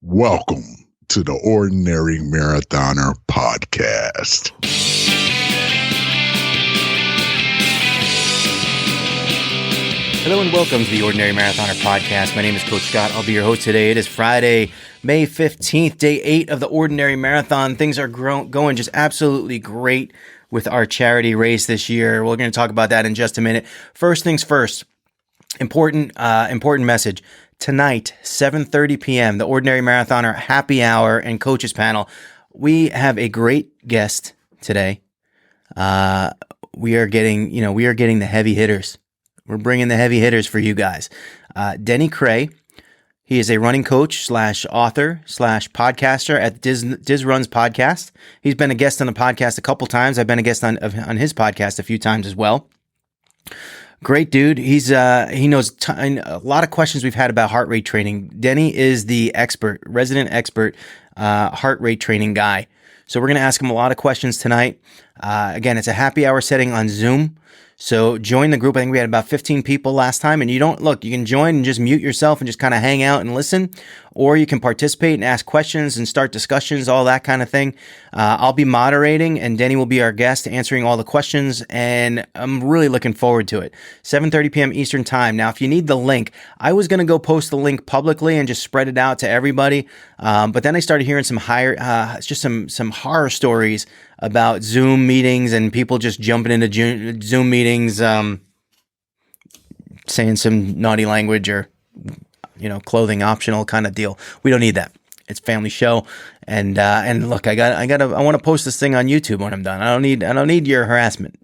Welcome to the Ordinary Marathoner Podcast. Hello and welcome to the Ordinary Marathoner Podcast. My name is Coach Scott. I'll be your host today. It is Friday, May 15th, day 8 of the Ordinary Marathon. Things are going just absolutely great with our charity race this year. We're going to talk about that in just a minute. First things first, important message. Tonight, 7:30 p.m., the Ordinary Marathoner Happy Hour and Coaches Panel. We have a great guest today. We are getting the heavy hitters. We're bringing the heavy hitters for you guys. Denny Cray, he is a running coach / author / podcaster at Diz Runs Podcast. He's been a guest on the podcast a couple times. I've been a guest on his podcast a few times as well. Great dude. He knows a lot of questions we've had about heart rate training. Denny is the resident expert, heart rate training guy. So we're going to ask him a lot of questions tonight. Again, it's a happy hour setting on Zoom. So join the group. I think we had about 15 people last time, and you can join and just mute yourself and just kind of hang out and listen, or you can participate and ask questions and start discussions, all that kind of thing. I'll be moderating, and Denny will be our guest answering all the questions, and I'm really looking forward to it. 7:30 p.m. Eastern Time. Now, if you need the link, I was going to go post the link publicly and just spread it out to everybody, but then I started hearing some horror stories about Zoom meetings and people just jumping into Zoom meetings, saying some naughty language or, clothing optional kind of deal. We don't need that. It's a family show. And look, I want to post this thing on YouTube when I'm done. I don't need your harassment.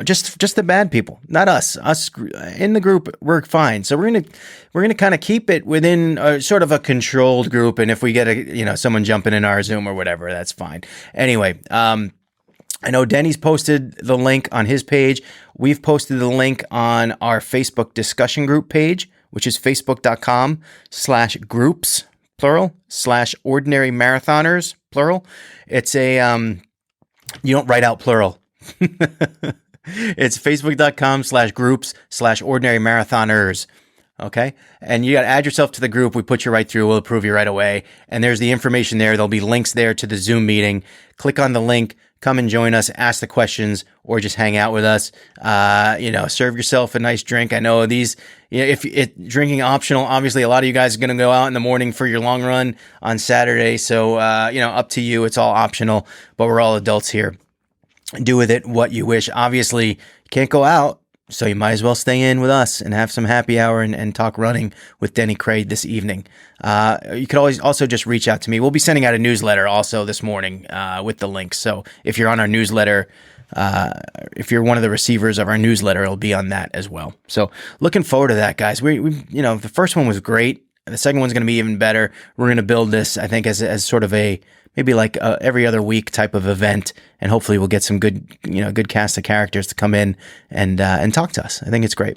just the bad people, not us. Us in the group, we're fine. So we're gonna kind of keep it within sort of a controlled group. And if we get someone jumping in our Zoom or whatever, that's fine. Anyway, I know Denny's posted the link on his page. We've posted the link on our Facebook discussion group page, which is facebook.com/groups, plural, /ordinary marathoners, plural. It's you don't write out plural. It's facebook.com/groups /ordinary marathoners. Okay. And you got to add yourself to the group. We put you right through. We'll approve you right away. And there's the information there. There'll be links there to the Zoom meeting. Click on the link. Come and join us, ask the questions, or just hang out with us. Serve yourself a nice drink. I know if drinking optional, obviously a lot of you guys are going to go out in the morning for your long run on Saturday. So, up to you. It's all optional, but we're all adults here. Do with it what you wish. Obviously, you can't go out, so you might as well stay in with us and have some happy hour and talk running with Denny Cray this evening. You could always also just reach out to me. We'll be sending out a newsletter also this morning with the links. So if you're on our newsletter, if you're one of the receivers of our newsletter, it'll be on that as well. So looking forward to that, guys. We the first one was great. The second one's going to be even better. We're going to build this, I think, as sort of maybe like every other week type of event, and hopefully we'll get some good cast of characters to come in and talk to us. I think it's great.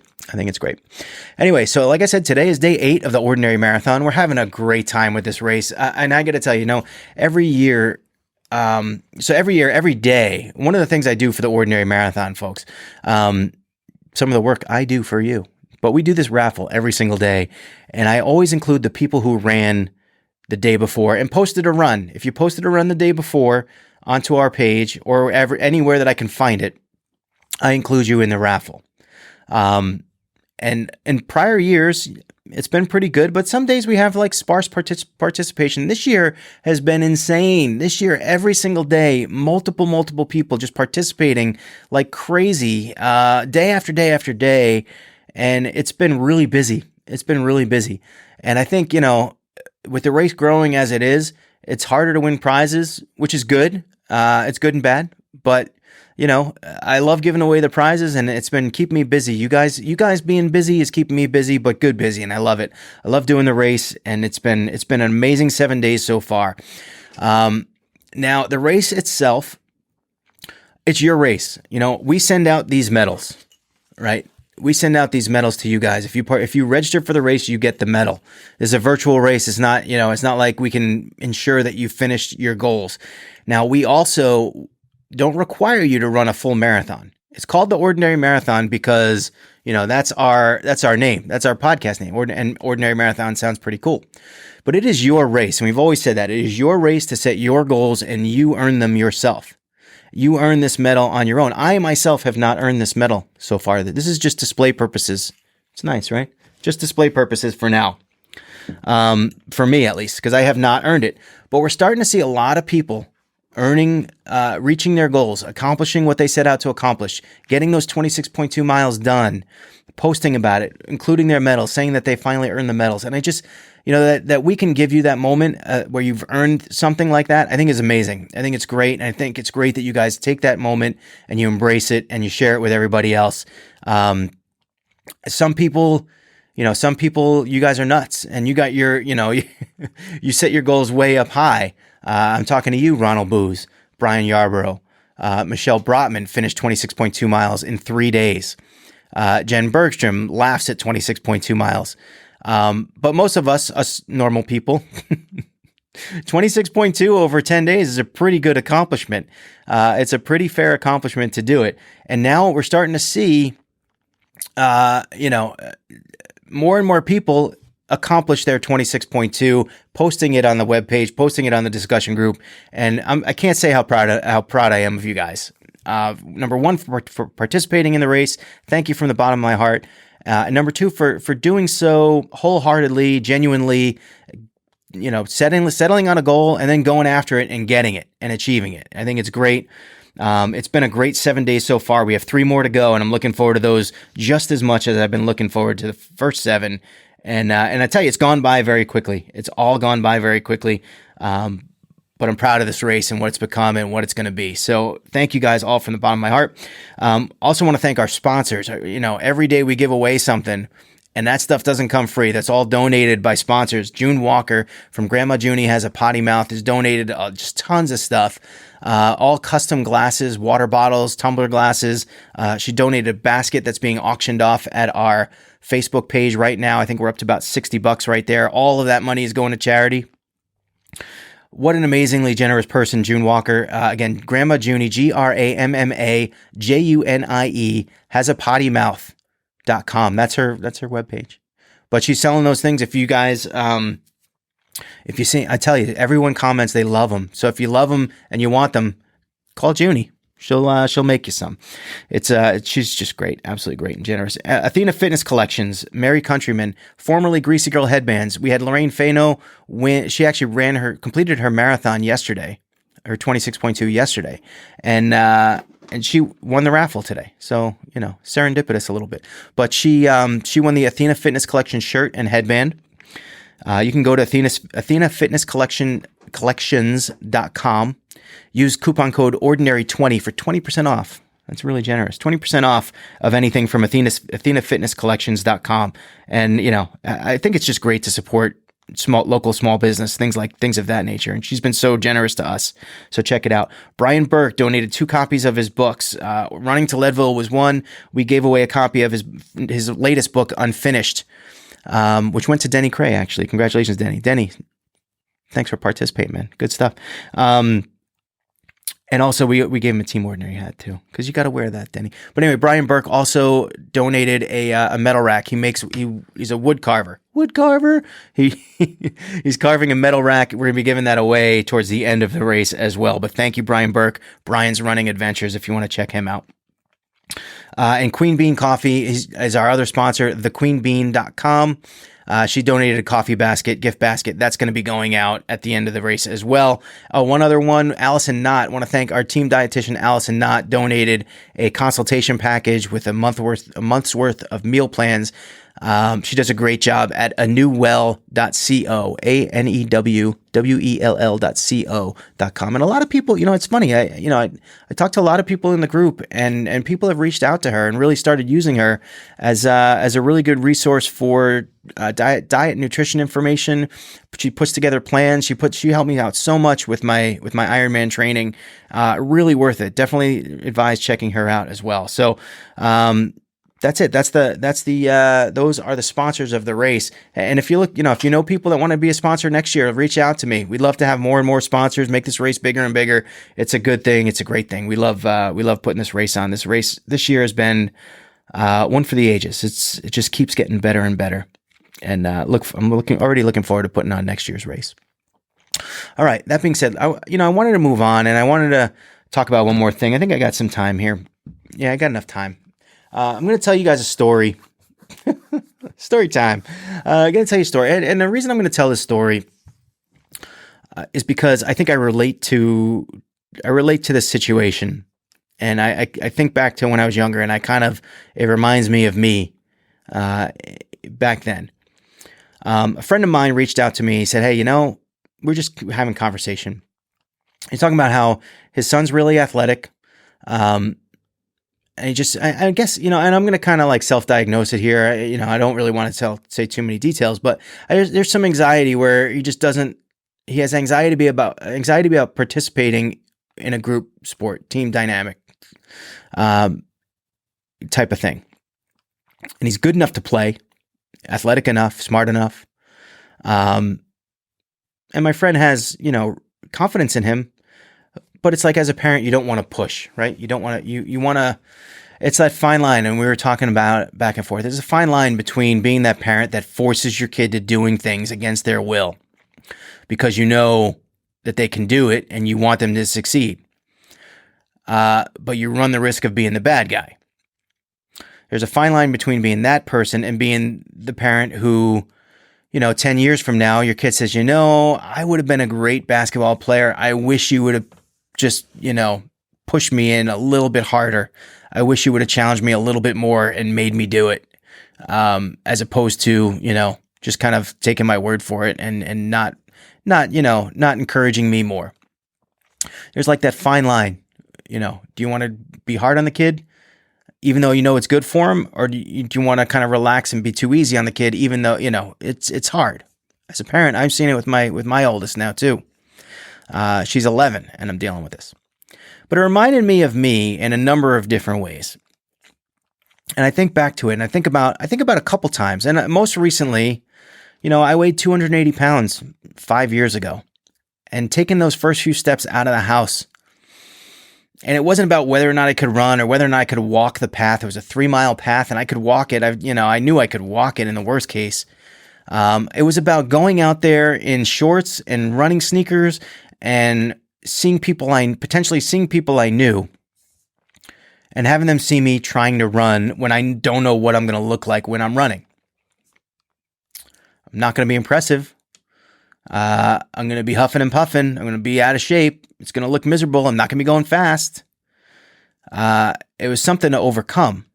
Anyway, so like I said, today is day 8 of the Ordinary Marathon. We're having a great time with this race, and I got to tell you, every year, every day, one of the things I do for the Ordinary Marathon, folks, some of the work I do for you, but we do this raffle every single day, and I always include the people who ran the day before and posted a run. If you posted a run the day before onto our page or anywhere that I can find it, I include you in the raffle. And in prior years, it's been pretty good, but some days we have like sparse participation. This year has been insane. This year, every single day, multiple people just participating like crazy, day after day after day. And it's been really busy. And I think, with the race growing as it is, it's harder to win prizes, which is good. It's good and bad, but I love giving away the prizes, and it's been keeping me busy. You guys being busy is keeping me busy, but good busy, and I love it. I love doing the race, and it's been an amazing 7 days so far. Now the race itself, it's your race. We send out these medals, right? We send out these medals to you guys. If you register for the race, you get the medal. This is a virtual race. It's not like we can ensure that you finished your goals. Now, we also don't require you to run a full marathon. It's called the Ordinary Marathon because That's our name. That's our podcast name. And Ordinary Marathon sounds pretty cool. But it is your race. And we've always said that. It is your race to set your goals and you earn them yourself. You earn this medal on your own. I myself have not earned this medal so far. This is just display purposes. It's nice, right? Just display purposes for now. For me at least, because I have not earned it. But we're starting to see a lot of people reaching their goals, accomplishing what they set out to accomplish, getting those 26.2 miles done, posting about it, including their medals, saying that they finally earned the medals. And I just, that we can give you that moment where you've earned something like that, I think is amazing. I think it's great. And I think it's great that you guys take that moment and you embrace it and you share it with everybody else. Some people, you guys are nuts and you got your, you set your goals way up high. I'm talking to you, Ronald Booz, Brian Yarborough, Michelle Brotman finished 26.2 miles in 3 days. Jen Bergstrom laughs at 26.2 miles. But most of us normal people, 26.2 over 10 days is a pretty good accomplishment. It's a pretty fair accomplishment to do it. And now we're starting to see, more and more people accomplish their 26.2, posting it on the webpage, posting it on the discussion group. And I can't say how proud I am of you guys. Number one, for participating in the race. Thank you from the bottom of my heart. And number two, for doing so wholeheartedly, genuinely, settling on a goal and then going after it and getting it and achieving it. I think it's great. It's been a great 7 days so far. We have 3 more to go, and I'm looking forward to those just as much as I've been looking forward to the first 7. And I tell you, it's gone by very quickly. It's all gone by very quickly. But I'm proud of this race and what it's become and what it's going to be. So thank you guys all from the bottom of my heart. Also want to thank our sponsors. Every day we give away something, and that stuff doesn't come free. That's all donated by sponsors. June Walker from Grandma Junie Has a Potty Mouth has donated just tons of stuff. All custom glasses, water bottles, tumbler glasses. She donated a basket that's being auctioned off at our Facebook page right now. I think we're up to about $60 right there. All of that money is going to charity. What an amazingly generous person, June Walker. Again, Grandma Junie, GRAMMAJUNIE, has a potty mouth.com. That's her webpage. But she's selling those things. If you guys, if you see, I tell you, everyone comments they love them. So if you love them and you want them, call Junie. She'll make you some. She's just great, absolutely great and generous. Athena Fitness Collections, Mary Countryman, formerly Greasy Girl Headbands. We had Lorraine Fano win. She actually completed her marathon yesterday, her 26.2 yesterday, and she won the raffle today. So serendipitous a little bit, but she won the Athena Fitness Collection shirt and headband. You can go to Athena Fitness Collections.com. Use coupon code ordinary20 for 20% off. That's really generous. 20% off of anything from AthenaFitnessCollections.com. And, I think it's just great to support local small business, things of that nature. And she's been so generous to us. So check it out. Brian Burke donated 2 copies of his books. Running to Leadville was one. We gave away a copy of his latest book, Unfinished, which went to Denny Cray, actually. Congratulations, Denny. Denny, thanks for participating, man. Good stuff. And also, we gave him a Team Ordinary hat, too, because you got to wear that, Denny. But anyway, Brian Burke also donated a metal rack. He's a wood carver. He's carving a metal rack. We're going to be giving that away towards the end of the race as well. But thank you, Brian Burke. Brian's Running Adventures, if you want to check him out. And Queen Bean Coffee is our other sponsor, thequeenbean.com. She donated a coffee gift basket. That's going to be going out at the end of the race as well. One other one, Allison Knott. I want to thank our team dietitian, Allison Knott, donated a consultation package with a month's worth of meal plans. She does a great job at anewwell.co, ANEWWELL.co.com. And a lot of people, it's funny. I talked to a lot of people in the group, and people have reached out to her and really started using her as a really good resource for diet, nutrition information. She puts together plans. She helped me out so much with my Ironman training. Really worth it. Definitely advise checking her out as well. So, that's it. Those are the sponsors of the race. And if you look, if you know people that want to be a sponsor next year, reach out to me. We'd love to have more and more sponsors, make this race bigger and bigger. It's a good thing. It's a great thing. We love putting this race on. This race this year has been one for the ages. It just keeps getting better and better. And I'm already looking forward to putting on next year's race. All right. That being said, I wanted to move on, and I wanted to talk about one more thing. I think I got some time here. Yeah, I got enough time. I'm going to tell you guys a story. Story time. I'm going to tell you a story, and the reason I'm going to tell this story is because I think I relate to this situation, and I think back to when I was younger, and it reminds me of me back then. A friend of mine reached out to me. He said, "Hey, we're just having conversation. He's talking about how his son's really athletic, and I guess, and I'm going to kind of like self-diagnose it here. I don't really want to say too many details, but there's some anxiety where he has anxiety about participating in a group sport, team dynamic, type of thing. And he's good enough to play, athletic enough, smart enough. And my friend has, confidence in him, but it's like, as a parent, you don't want to push, right? You don't want to, you want to, it's that fine line. And we were talking about back and forth. There's a fine line between being that parent that forces your kid to doing things against their will because you know that they can do it and you want them to succeed. But you run the risk of being the bad guy. There's a fine line between being that person and being the parent who, 10 years from now, your kid says, I would have been a great basketball player. I wish you would have just, pushed me in a little bit harder. I wish you would have challenged me a little bit more and made me do it. As opposed to, just kind of taking my word for it and not encouraging me more. There's like that fine line, do you want to be hard on the kid, even though it's good for him, or do you want to kind of relax and be too easy on the kid, even though it's hard? As a parent, I've seen it with my oldest now too. She's 11, and I'm dealing with this. But it reminded me of me in a number of different ways. And I think back to it, and I think about a couple times, and most recently, I weighed 280 pounds 5 years ago, and taking those first few steps out of the house. And it wasn't about whether or not I could run or whether or not I could walk the path. It was a 3-mile path and I could walk it. I knew I could walk it in the worst case. It was about going out there in shorts and running sneakers and potentially seeing people I knew and having them see me trying to run when I don't know what I'm going to look like when I'm running. I'm not going to be impressive. I'm going to be huffing and puffing. I'm going to be out of shape. It's going to look miserable. I'm not going to be going fast. It was something to overcome.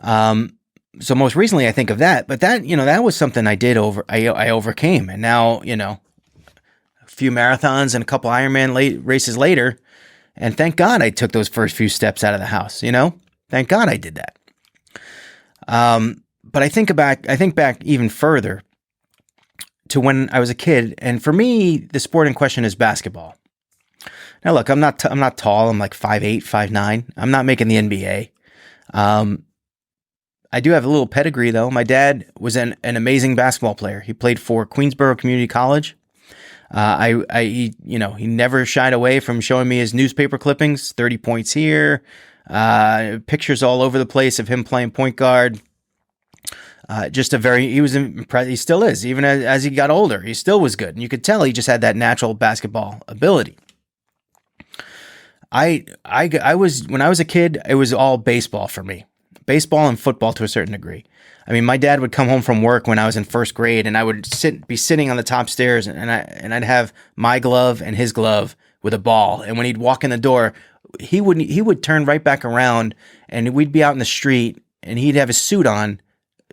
So most recently I think of that, but that was something I overcame. And now, a few marathons and a couple Ironman races later, and thank God I took those first few steps out of the house, thank God I did that. But I think back even further to when I was a kid, and for me, the sport in question is basketball. Now, look, I'm not tall. I'm like 5'8", 5'9". I'm not making the NBA. I do have a little pedigree, though. My dad was an amazing basketball player. He played for Queensborough Community College. He never shied away from showing me his newspaper clippings. 30 points here, pictures all over the place of him playing point guard. He was impressed. He still is, even as he got older. He still was good, and you could tell he just had that natural basketball ability. I was, when I was a kid, it was all baseball for me, baseball and football to a certain degree. I mean, my dad would come home from work when I was in first grade, and I would be sitting on the top stairs, and I'd have my glove and his glove with a ball, and when he'd walk in the door, he would turn right back around, and we'd be out in the street, and he'd have his suit on,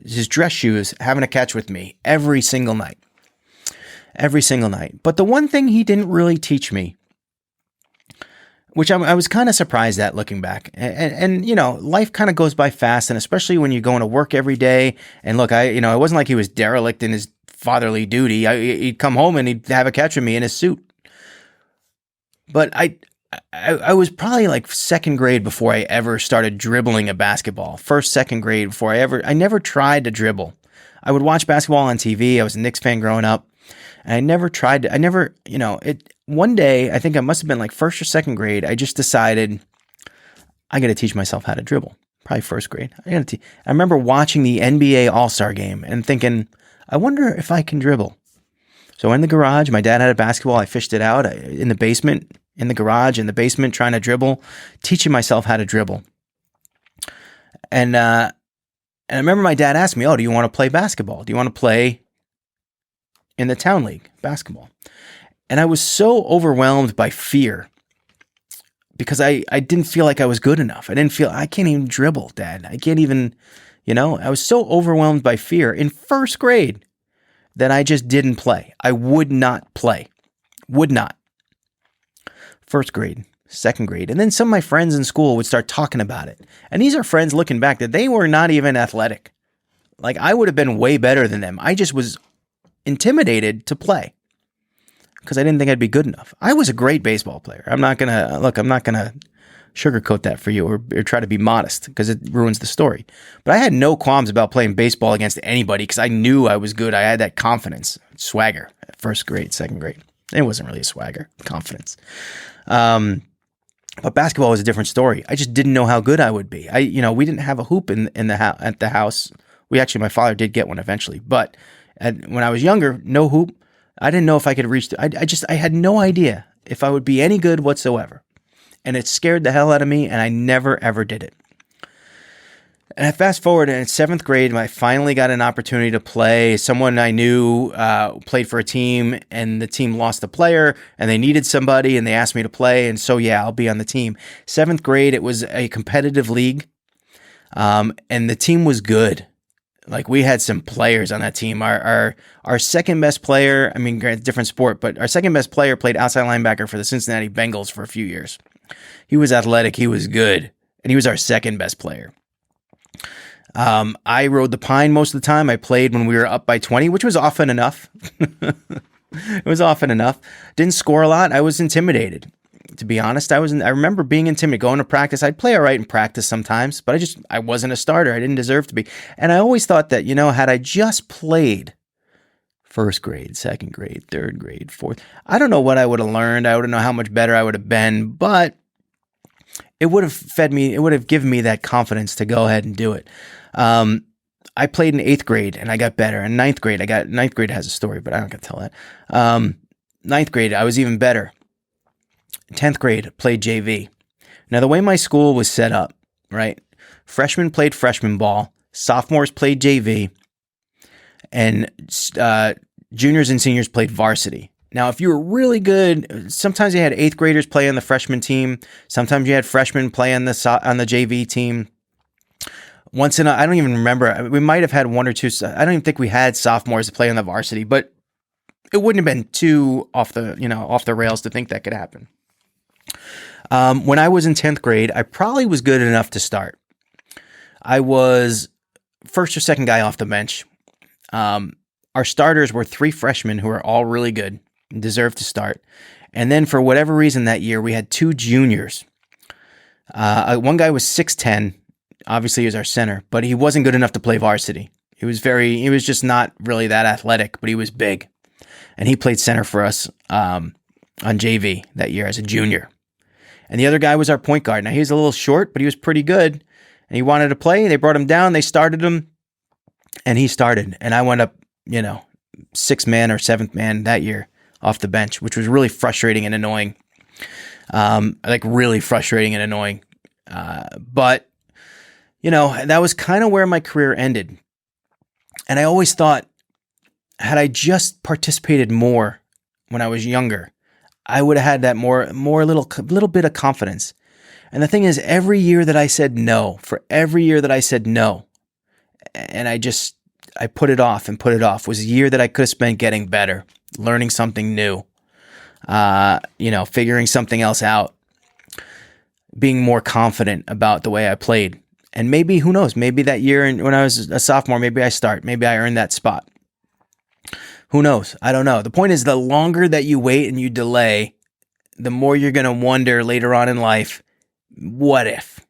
his dress shoes, having a catch with me every single night. But the one thing he didn't really teach me, which I was kind of surprised at looking back, and life kind of goes by fast, and especially when you're going to work every day. And look, it wasn't like he was derelict in his fatherly duty. He'd come home and he'd have a catch with me in his suit. But I was probably like second grade before I ever started dribbling a basketball. Second grade before I never tried to dribble. I would watch basketball on TV. I was a Knicks fan growing up, and one day, I think I must have been like first or second grade, I just decided I got to teach myself how to dribble. probably first grade. I remember watching the NBA All-Star game and thinking, I wonder if I can dribble. So in the garage, my dad had a basketball. I fished it out in the basement, in the garage, in the basement, trying to dribble, teaching myself how to dribble. And I remember my dad asked me, do you want to play basketball? Do you want to play in the town league basketball? And I was so overwhelmed by fear because I didn't feel like I was good enough. I can't even dribble, Dad. I can't even, I was so overwhelmed by fear in first grade that I just didn't play. I would not play. Would not. First grade, second grade. And then some of my friends in school would start talking about it. And these are friends looking back that they were not even athletic. Like I would have been way better than them. I just was intimidated to play because I didn't think I'd be good enough. I was a great baseball player. I'm not going to sugarcoat that for you or try to be modest because it ruins the story. But I had no qualms about playing baseball against anybody because I knew I was good. I had that confidence, swagger at first grade, second grade. It wasn't really a swagger, confidence. But basketball was a different story. I just didn't know how good I would be. We didn't have a hoop at the house. My father did get one eventually, but when I was younger, no hoop. I didn't know if I could reach. I had no idea if I would be any good whatsoever, and it scared the hell out of me. And I never ever did it. And I fast forward, and in seventh grade, I finally got an opportunity to play. Someone I knew played for a team, and the team lost a player, and they needed somebody, and they asked me to play. And so, I'll be on the team. Seventh grade, it was a competitive league, and the team was good. Like we had some players on that team. Our second best player, granted, different sport, but our second best player played outside linebacker for the Cincinnati Bengals for a few years. He was athletic. He was good, and he was our second best player. I rode the pine most of the time. I played when we were up by 20, which was often enough. It was often enough. Didn't score a lot. I was intimidated, to be honest. I remember being intimidated, going to practice. I'd play all right in practice sometimes, but I wasn't a starter. I didn't deserve to be. And I always thought that, had I just played first grade, second grade, third grade, fourth, I don't know what I would have learned. I wouldn't know how much better I would have been, but it would have fed me. It would have given me that confidence to go ahead and do it. I played in 8th grade and I got better. In 9th grade, 9th grade has a story, but I don't got to tell that. 9th grade, I was even better. 10th grade, played JV. Now, the way my school was set up, right? Freshmen played freshman ball, sophomores played JV, and juniors and seniors played varsity. Now, if you were really good, sometimes you had 8th graders play on the freshman team. Sometimes you had freshmen play on the JV team. I don't even remember. We might have had one or two. I don't even think we had sophomores play on the varsity, but it wouldn't have been too off the rails to think that could happen. When I was in 10th grade, I probably was good enough to start. I was first or second guy off the bench. Our starters were 3 freshmen who were all really good and deserved to start. And then for whatever reason that year, we had 2 juniors. One guy was 6'10". Obviously, he was our center, but he wasn't good enough to play varsity. He was just not really that athletic, but he was big. And he played center for us on JV that year as a junior. And the other guy was our point guard. Now, he was a little short, but he was pretty good. And he wanted to play. They brought him down. They started him. And he started. And I went up, 6th man or 7th man that year off the bench, which was really frustrating and annoying. Really frustrating and annoying. But that was kind of where my career ended. And I always thought, had I just participated more when I was younger, I would have had that little bit of confidence. And the thing is, every year that I said no, and I put it off and put it off, was a year that I could have spent getting better, learning something new, figuring something else out, being more confident about the way I played. And maybe, who knows, maybe that year when I was a sophomore, maybe I earned that spot. Who knows? I don't know. The point is, the longer that you wait and you delay, the more you're going to wonder later on in life, what if?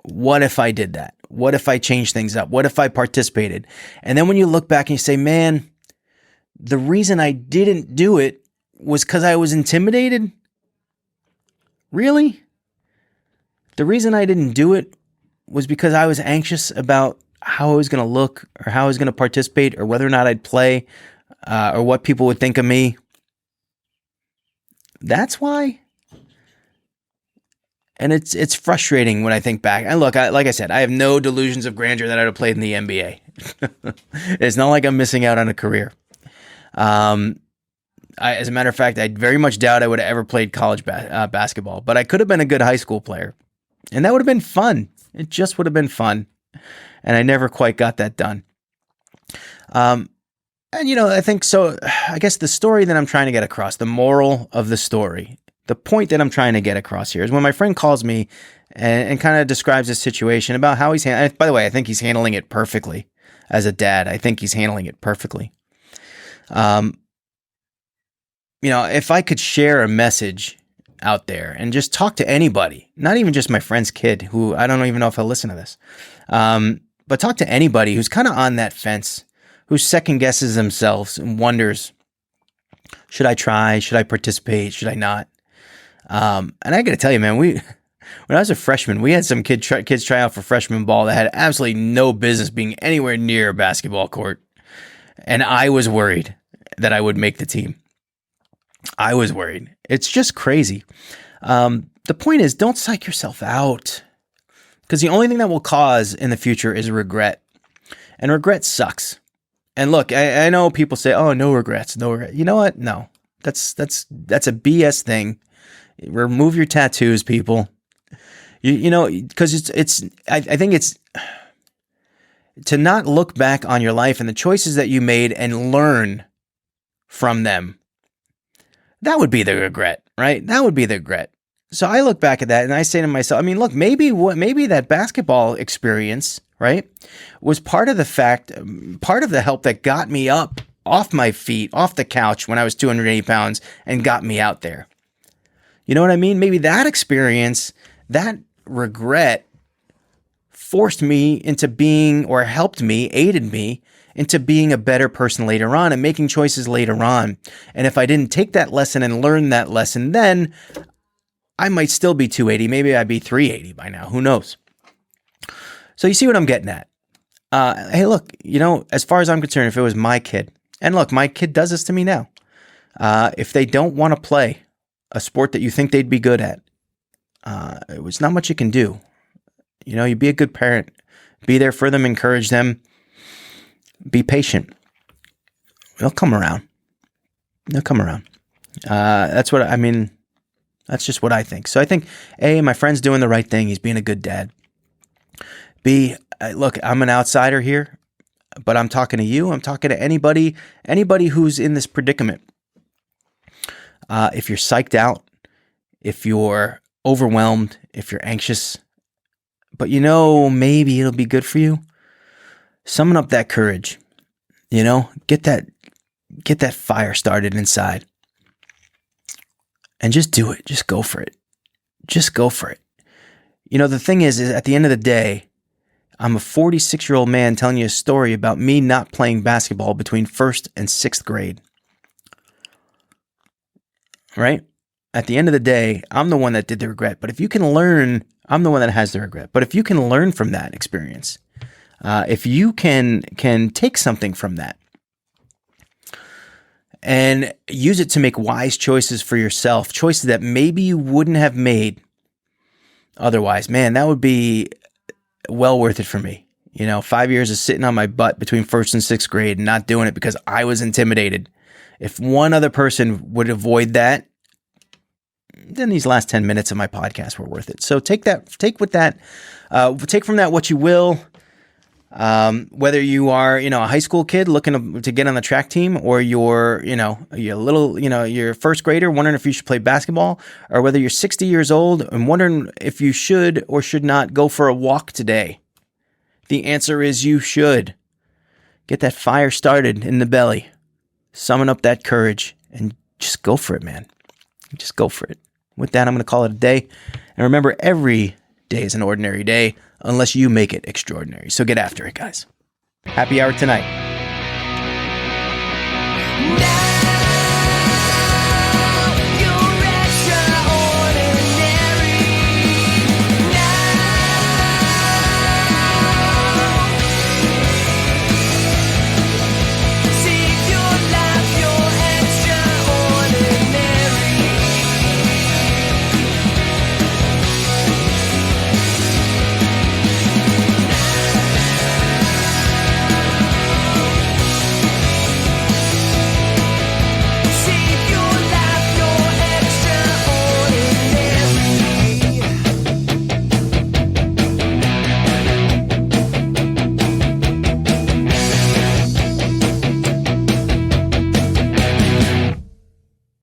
What if I did that? What if I changed things up? What if I participated? And then when you look back and you say, man, the reason I didn't do it was because I was intimidated? Really? The reason I didn't do it was because I was anxious about how I was going to look or how I was going to participate or whether or not I'd play or what people would think of me. That's why. And it's frustrating when I think back. And look, like I said, I have no delusions of grandeur that I'd have played in the NBA. It's not like I'm missing out on a career. As a matter of fact, I very much doubt I would have ever played college basketball. But I could have been a good high school player. And that would have been fun. It just would have been fun. And I never quite got that done. And, I think so. I guess the story that I'm trying to get across, the moral of the story, the point that I'm trying to get across here is when my friend calls me and kind of describes his situation about how he's handling. By the way, I think he's handling it perfectly as a dad. I think he's handling it perfectly. If I could share a message out there and just talk to anybody, not even just my friend's kid, who I don't even know if he'll listen to this, but talk to anybody who's kind of on that fence, who second guesses themselves and wonders, should I try? Should I participate? Should I not? And I got to tell you, man, when I was a freshman, we had some kids try out for freshman ball that had absolutely no business being anywhere near a basketball court. And I was worried that I would make the team. I was worried. It's just crazy. The point is, don't psych yourself out, because the only thing that will cause in the future is regret. And regret sucks. And look, I know people say, oh, no regrets, no regret. You know what? No, that's a BS thing. Remove your tattoos, people. Because I think it's to not look back on your life and the choices that you made and learn from them. That would be the regret, right? That would be the regret. So I look back at that and I say to myself, look, maybe that basketball experience, right, was part of the help that got me up off my feet, off the couch when I was 280 pounds and got me out there. You know what I mean? Maybe that experience, that regret forced me into being, or helped me, aided me into being a better person later on and making choices later on. And if I didn't take that lesson and learn that lesson, then I might still be 280. Maybe I'd be 380 by now. Who knows? So you see what I'm getting at? Hey, look, as far as I'm concerned, if it was my kid, and look, my kid does this to me now. If they don't want to play a sport that you think they'd be good at, it's not much you can do. You be a good parent, be there for them, encourage them, be patient. They'll come around. That's what I mean. That's just what I think. So I think, A, my friend's doing the right thing. He's being a good dad. B, look, I'm an outsider here, but I'm talking to you. I'm talking to anybody who's in this predicament. If you're psyched out, if you're overwhelmed, if you're anxious, but maybe it'll be good for you, summon up that courage, get that fire started inside and just do it. Just go for it. The thing is at the end of the day, I'm a 46-year-old man telling you a story about me not playing basketball between 1st and 6th grade. Right? At the end of the day, I'm the one that did the regret. But if you can learn, I'm the one that has the regret. But if you can learn from that experience, if you can take something from that and use it to make wise choices for yourself, choices that maybe you wouldn't have made otherwise, man, that would be well worth it for me. 5 years of sitting on my butt between 1st and 6th grade and not doing it because I was intimidated. If one other person would avoid that, then these last 10 minutes of my podcast were worth it. So take from that what you will. Whether you are, a high school kid looking to get on the track team, or you're a first grader wondering if you should play basketball, or whether you're 60 years old and wondering if you should or should not go for a walk today. The answer is you should. Get that fire started in the belly. Summon up that courage and just go for it, man. Just go for it. With that, I'm going to call it a day. And remember, every day is an ordinary day unless you make it extraordinary. So get after it, guys. Happy hour tonight.